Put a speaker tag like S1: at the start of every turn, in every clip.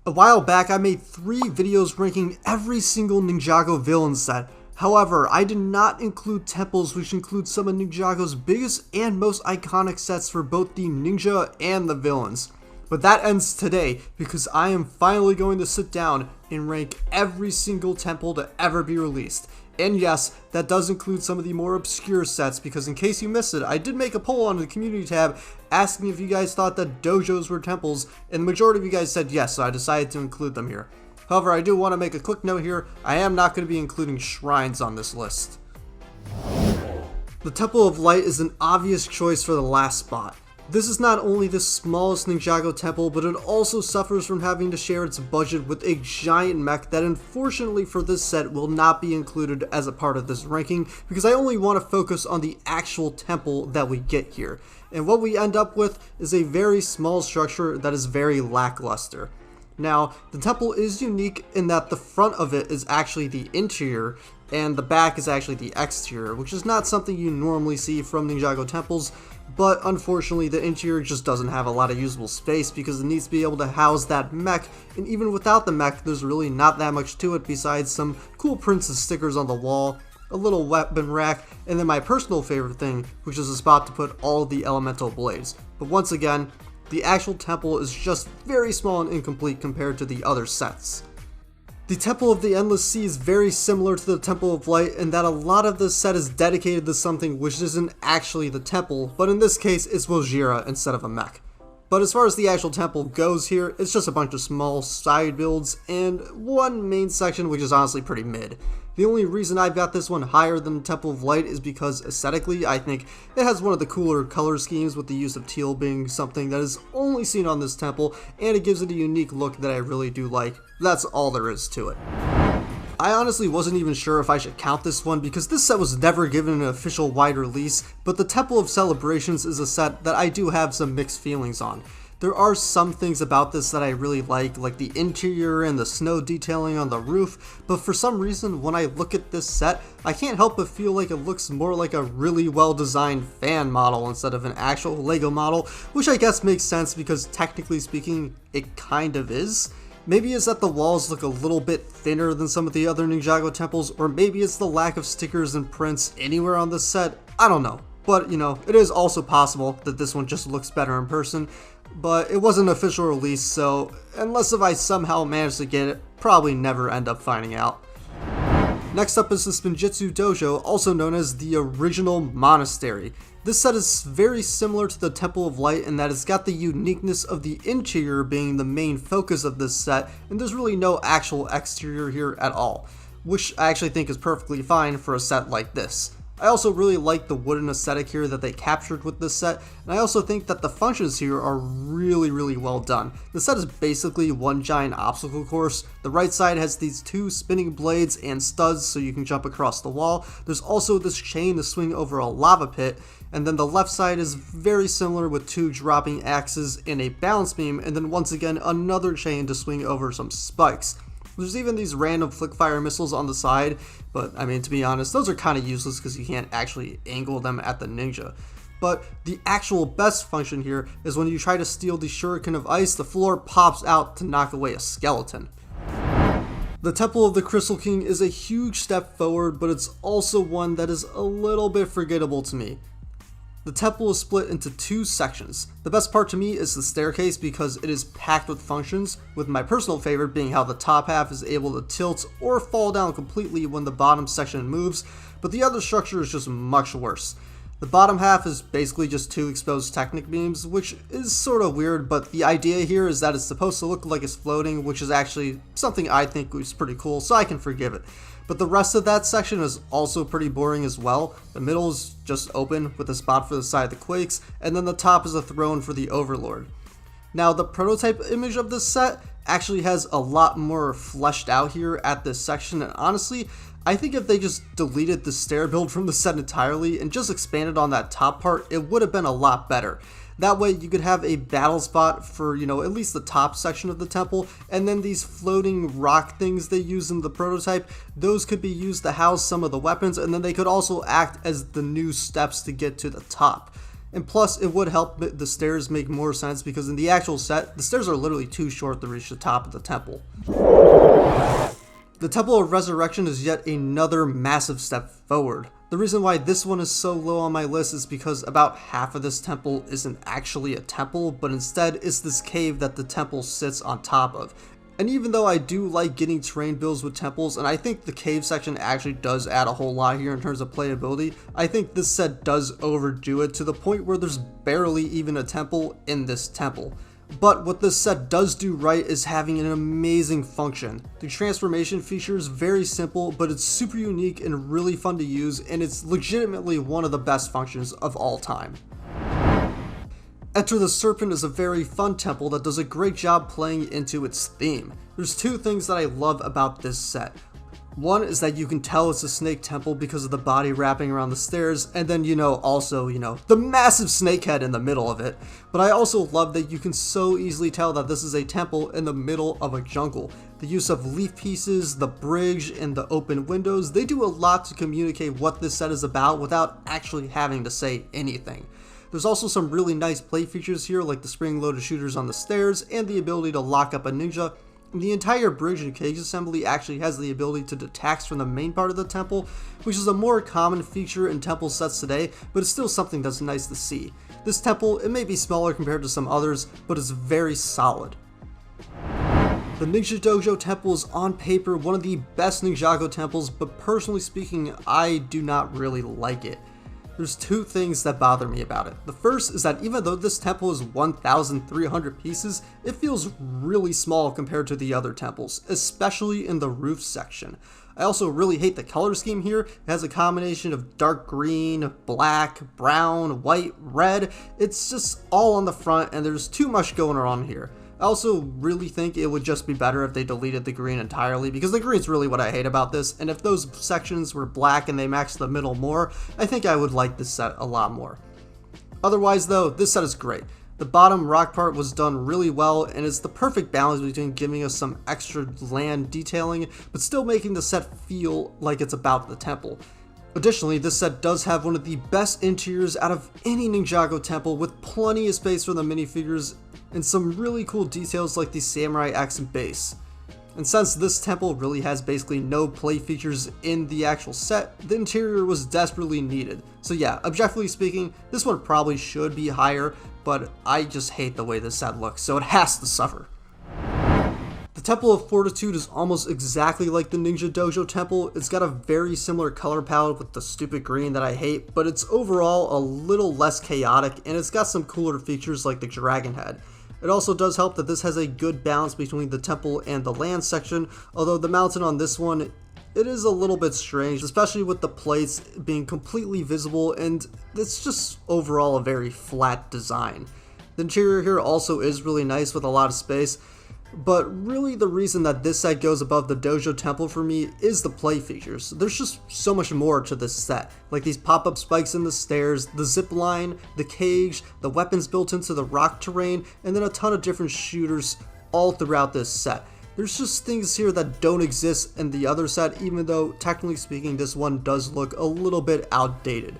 S1: A while back, I made 3 videos ranking every single Ninjago villain set. However, I did not include temples, which include some of Ninjago's biggest and most iconic sets for both the ninja and the villains. But that ends today, because I am finally going to sit down and rank every single temple to ever be released. And yes, that does include some of the more obscure sets, because in case you missed it, I did make a poll on the community tab asking if you guys thought that dojos were temples, and the majority of you guys said yes, so I decided to include them here. However, I do want to make a quick note here, I am not going to be including shrines on this list. The Temple of Light is an obvious choice for the last spot. This is not only the smallest Ninjago temple, but it also suffers from having to share its budget with a giant mech that unfortunately for this set will not be included as a part of this ranking, because I only want to focus on the actual temple that we get here. And what we end up with is a very small structure that is very lackluster. Now, the temple is unique in that the front of it is actually the interior, and the back is actually the exterior, which is not something you normally see from Ninjago temples, but unfortunately the interior just doesn't have a lot of usable space because it needs to be able to house that mech, and even without the mech, there's really not that much to it besides some cool prints and stickers on the wall, a little weapon rack, and then my personal favorite thing, which is a spot to put all the elemental blades. But once again, the actual temple is just very small and incomplete compared to the other sets. The Temple of the Endless Sea is very similar to the Temple of Light in that a lot of this set is dedicated to something which isn't actually the temple, but in this case it's Wojira instead of a mech. But as far as the actual temple goes here, it's just a bunch of small side builds and one main section which is honestly pretty mid. The only reason I've got this one higher than the Temple of Light is because aesthetically I think it has one of the cooler color schemes, with the use of teal being something that is only seen on this temple, and it gives it a unique look that I really do like. That's all there is to it. I honestly wasn't even sure if I should count this one because this set was never given an official wide release, but the Temple of Celebrations is a set that I do have some mixed feelings on. There are some things about this that I really like the interior and the snow detailing on the roof, but for some reason when I look at this set, I can't help but feel like it looks more like a really well designed fan model instead of an actual Lego model, which I guess makes sense because technically speaking, it kind of is. Maybe it's that the walls look a little bit thinner than some of the other Ninjago temples, or maybe it's the lack of stickers and prints anywhere on this set, I don't know. But, you know, it is also possible that this one just looks better in person, but it wasn't an official release, so unless if I somehow manage to get it, probably never end up finding out. Next up is the Spinjitsu Dojo, also known as the original Monastery. This set is very similar to the Temple of Light in that it's got the uniqueness of the interior being the main focus of this set, and there's really no actual exterior here at all, which I actually think is perfectly fine for a set like this. I also really like the wooden aesthetic here that they captured with this set, and I also think that the functions here are really well done. The set is basically one giant obstacle course. The right side has these 2 spinning blades and studs so you can jump across the wall. There's also this chain to swing over a lava pit, and then the left side is very similar with 2 dropping axes and a balance beam, and then once again another chain to swing over some spikes. There's even these random flick fire missiles on the side, but I mean, to be honest, those are kind of useless because you can't actually angle them at the ninja. But the actual best function here is when you try to steal the shuriken of ice, the floor pops out to knock away a skeleton. The Temple of the Crystal King is a huge step forward, but it's also one that is a little bit forgettable to me. The temple is split into 2 sections. The best part to me is the staircase because it is packed with functions, with my personal favorite being how the top half is able to tilt or fall down completely when the bottom section moves, but the other structure is just much worse. The bottom half is basically just 2 exposed Technic beams, which is sort of weird, but the idea here is that it's supposed to look like it's floating, which is actually something I think is pretty cool, so I can forgive it. But the rest of that section is also pretty boring as well. The middle is just open with a spot for the side of the Quakes, and then the top is a throne for the Overlord. Now, the prototype image of this set actually has a lot more fleshed out here at this section, and honestly, I think if they just deleted the stair build from the set entirely and just expanded on that top part, it would have been a lot better. That way you could have a battle spot for, at least the top section of the temple, and then these floating rock things they use in the prototype, those could be used to house some of the weapons, and then they could also act as the new steps to get to the top. And plus, it would help the stairs make more sense because in the actual set, the stairs are literally too short to reach the top of the temple. The Temple of Resurrection is yet another massive step forward. The reason why this one is so low on my list is because about half of this temple isn't actually a temple, but instead it's this cave that the temple sits on top of. And even though I do like getting terrain builds with temples, and I think the cave section actually does add a whole lot here in terms of playability, I think this set does overdo it to the point where there's barely even a temple in this temple. But what this set does do right is having an amazing function. The transformation feature is very simple, but it's super unique and really fun to use, and it's legitimately one of the best functions of all time. Enter the Serpent is a very fun temple that does a great job playing into its theme. There's two things that I love about this set. One is that you can tell it's a snake temple because of the body wrapping around the stairs, and then also the massive snake head in the middle of it. But I also love that you can so easily tell that this is a temple in the middle of a jungle. The use of leaf pieces, the bridge, and the open windows, they do a lot to communicate what this set is about without actually having to say anything. There's also some really nice play features here, like the spring-loaded shooters on the stairs and the ability to lock up a ninja. The entire bridge and cage assembly actually has the ability to detach from the main part of the temple, which is a more common feature in temple sets today, but it's still something that's nice to see. This temple, it may be smaller compared to some others, but it's very solid. The Ninja Dojo temple is on paper one of the best Ninjago temples, but personally speaking, I do not really like it. There's two things that bother me about it. The first is that even though this temple is 1,300 pieces, it feels really small compared to the other temples, especially in the roof section. I also really hate the color scheme here. It has a combination of dark green, black, brown, white, red. It's just all on the front and there's too much going on here. I also really think it would just be better if they deleted the green entirely, because the green's really what I hate about this, and if those sections were black and they matched the middle more, I think I would like this set a lot more. Otherwise though, this set is great. The bottom rock part was done really well, and it's the perfect balance between giving us some extra land detailing, but still making the set feel like it's about the temple. Additionally, this set does have one of the best interiors out of any Ninjago temple, with plenty of space for the minifigures and some really cool details like the samurai axe base. And since this temple really has basically no play features in the actual set, the interior was desperately needed. So yeah, objectively speaking, this one probably should be higher, but I just hate the way this set looks, so it has to suffer. The Temple of Fortitude is almost exactly like the Ninja Dojo temple. It's got a very similar color palette with the stupid green that I hate, but it's overall a little less chaotic, and it's got some cooler features like the dragon head. It also does help that this has a good balance between the temple and the land section, although the mountain on this one, it is a little bit strange, especially with the plates being completely visible, and it's just overall a very flat design. The interior here also is really nice with a lot of space, but really the reason that this set goes above the Dojo temple for me is the play features. There's just so much more to this set, like these pop-up spikes in the stairs, the zip line, the cage, the weapons built into the rock terrain, and then a ton of different shooters all throughout this set. There's just things here that don't exist in the other set, even though technically speaking this one does look a little bit outdated.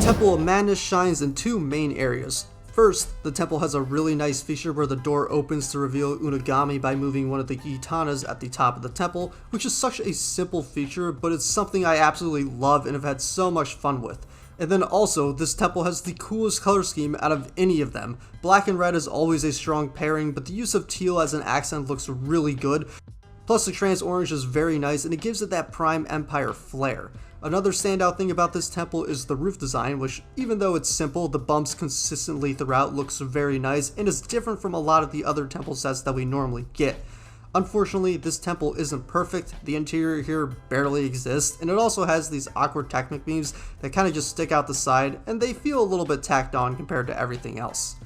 S1: Temple of Madness shines in two main areas. First, the temple has a really nice feature where the door opens to reveal Unagami by moving one of the katanas at the top of the temple, which is such a simple feature, but it's something I absolutely love and have had so much fun with. And then also, this temple has the coolest color scheme out of any of them. Black and red is always a strong pairing, but the use of teal as an accent looks really good. Plus the trans orange is very nice and it gives it that Prime Empire flair. Another standout thing about this temple is the roof design, which even though it's simple, the bumps consistently throughout looks very nice and is different from a lot of the other temple sets that we normally get. Unfortunately, this temple isn't perfect, the interior here barely exists, and it also has these awkward technic beams that kind of just stick out the side, and they feel a little bit tacked on compared to everything else.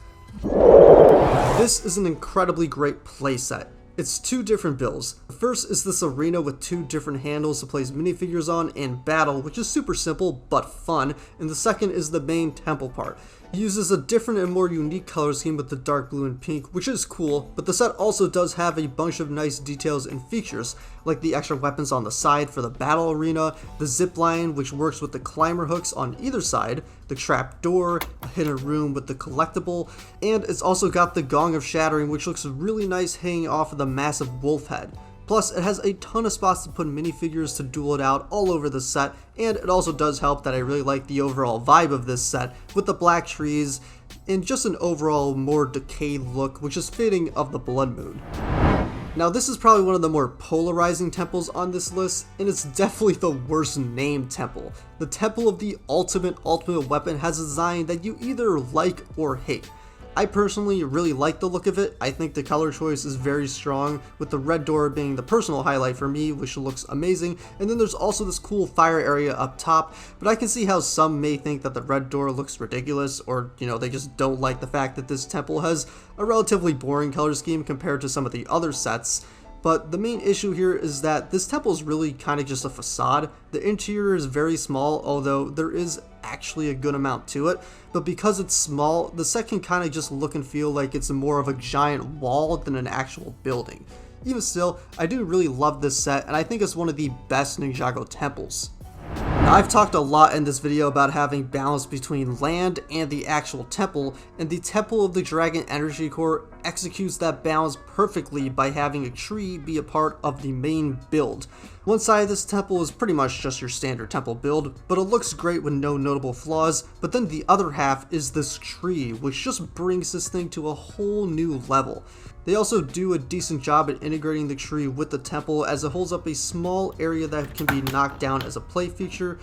S1: This is an incredibly great playset. It's two different builds. The first is this arena with two different handles to place minifigures on and battle, which is super simple but fun, and the second is the main temple part. It uses a different and more unique color scheme with the dark blue and pink, which is cool, but the set also does have a bunch of nice details and features, like the extra weapons on the side for the battle arena, the zip line which works with the climber hooks on either side, the trap door, a hidden room with the collectible, and it's also got the Gong of Shattering, which looks really nice hanging off of the massive wolf head. Plus, it has a ton of spots to put minifigures to duel it out all over the set, and it also does help that I really like the overall vibe of this set, with the black trees, and just an overall more decayed look, which is fitting of the Blood Moon. Now, this is probably one of the more polarizing temples on this list, and it's definitely the worst named temple. The Temple of the Ultimate Weapon has a design that you either like or hate. I personally really like the look of it. I think the color choice is very strong, with the red door being the personal highlight for me, which looks amazing, and then there's also this cool fire area up top, but I can see how some may think that the red door looks ridiculous, or they just don't like the fact that this temple has a relatively boring color scheme compared to some of the other sets. But the main issue here is that this temple is really kind of just a facade. The interior is very small, although there is actually a good amount to it, but because it's small, the set can kind of just look and feel like it's more of a giant wall than an actual building. Even still, I do really love this set, and I think it's one of the best Ninjago temples. Now, I've talked a lot in this video about having balance between land and the actual temple, and the Temple of the Dragon Energy Core executes that balance perfectly by having a tree be a part of the main build. One side of this temple is pretty much just your standard temple build, but it looks great with no notable flaws, but then the other half is this tree, which just brings this thing to a whole new level. They also do a decent job at integrating the tree with the temple, as it holds up a small area that can be knocked down as a play feature.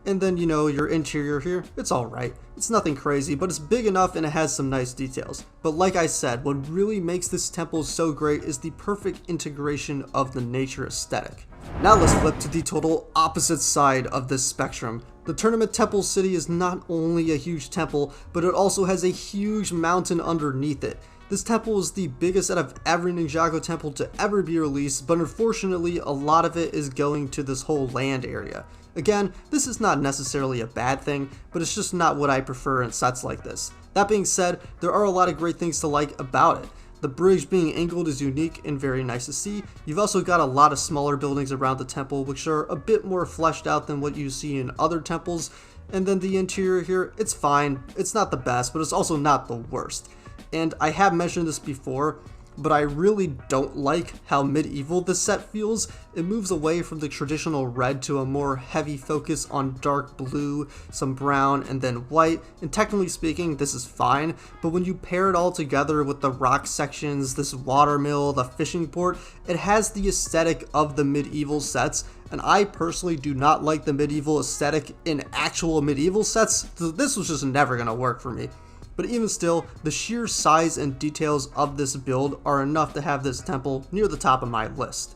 S1: And then, your interior here, it's alright. It's nothing crazy, but it's big enough and it has some nice details. But like I said, what really makes this temple so great is the perfect integration of the nature aesthetic. Now let's flip to the total opposite side of this spectrum. The Tournament Temple City is not only a huge temple, but it also has a huge mountain underneath it. This temple is the biggest out of every Ninjago temple to ever be released, but unfortunately a lot of it is going to this whole land area. Again, this is not necessarily a bad thing, but it's just not what I prefer in sets like this. That being said, there are a lot of great things to like about it. The bridge being angled is unique and very nice to see. You've also got a lot of smaller buildings around the temple, which are a bit more fleshed out than what you see in other temples. And then the interior here, it's fine. It's not the best, but it's also not the worst. And I have mentioned this before, but I really don't like how medieval this set feels. It moves away from the traditional red to a more heavy focus on dark blue, some brown, and then white, and technically speaking this is fine, but when you pair it all together with the rock sections, this watermill, the fishing port, it has the aesthetic of the medieval sets, and I personally do not like the medieval aesthetic in actual medieval sets, so this was just never gonna work for me. But even still, the sheer size and details of this build are enough to have this temple near the top of my list.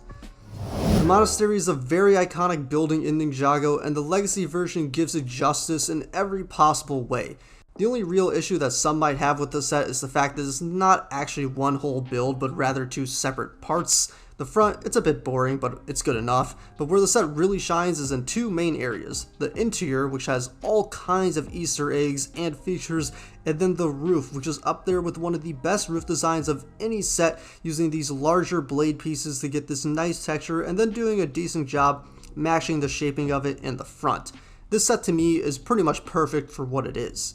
S1: The Monastery is a very iconic building in Ninjago, and the Legacy version gives it justice in every possible way. The only real issue that some might have with this set is the fact that it's not actually one whole build, but rather two separate parts. The front, it's a bit boring, but it's good enough, but where the set really shines is in two main areas. The interior, which has all kinds of Easter eggs and features, and then the roof, which is up there with one of the best roof designs of any set, using these larger blade pieces to get this nice texture, and then doing a decent job matching the shaping of it in the front. This set to me is pretty much perfect for what it is.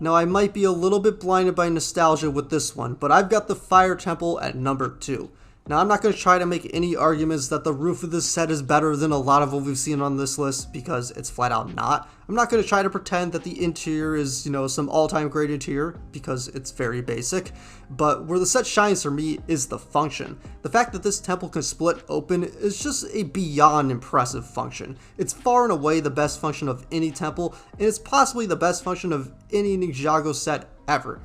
S1: Now, I might be a little bit blinded by nostalgia with this one, but I've got the Fire Temple at number 2. Now, I'm not going to try to make any arguments that the roof of this set is better than a lot of what we've seen on this list, because it's flat out not. I'm not going to try to pretend that the interior is, some all-time great interior, because it's very basic. But where the set shines for me is the function. The fact that this temple can split open is just a beyond impressive function. It's far and away the best function of any temple, and it's possibly the best function of any Ninjago set ever.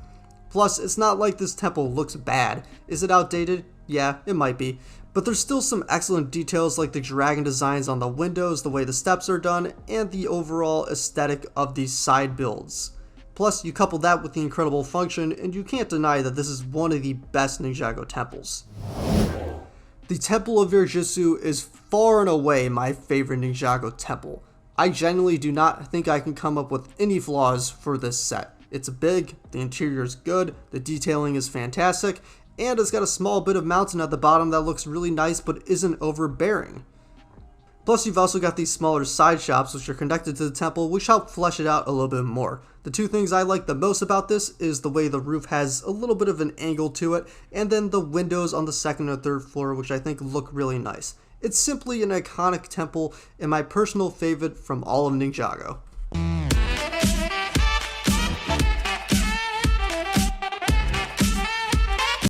S1: Plus, it's not like this temple looks bad. Is it outdated? Yeah, it might be. But there's still some excellent details like the dragon designs on the windows, the way the steps are done, and the overall aesthetic of these side builds. Plus, you couple that with the incredible function, and you can't deny that this is one of the best Ninjago temples. The Temple of Jitsu is far and away my favorite Ninjago temple. I genuinely do not think I can come up with any flaws for this set. It's big, the interior is good, the detailing is fantastic, and it's got a small bit of mountain at the bottom that looks really nice but isn't overbearing. Plus, you've also got these smaller side shops which are connected to the temple, which help flesh it out a little bit more. The two things I like the most about this is the way the roof has a little bit of an angle to it, and then the windows on the second or third floor, which I think look really nice. It's simply an iconic temple and my personal favorite from all of Ninjago.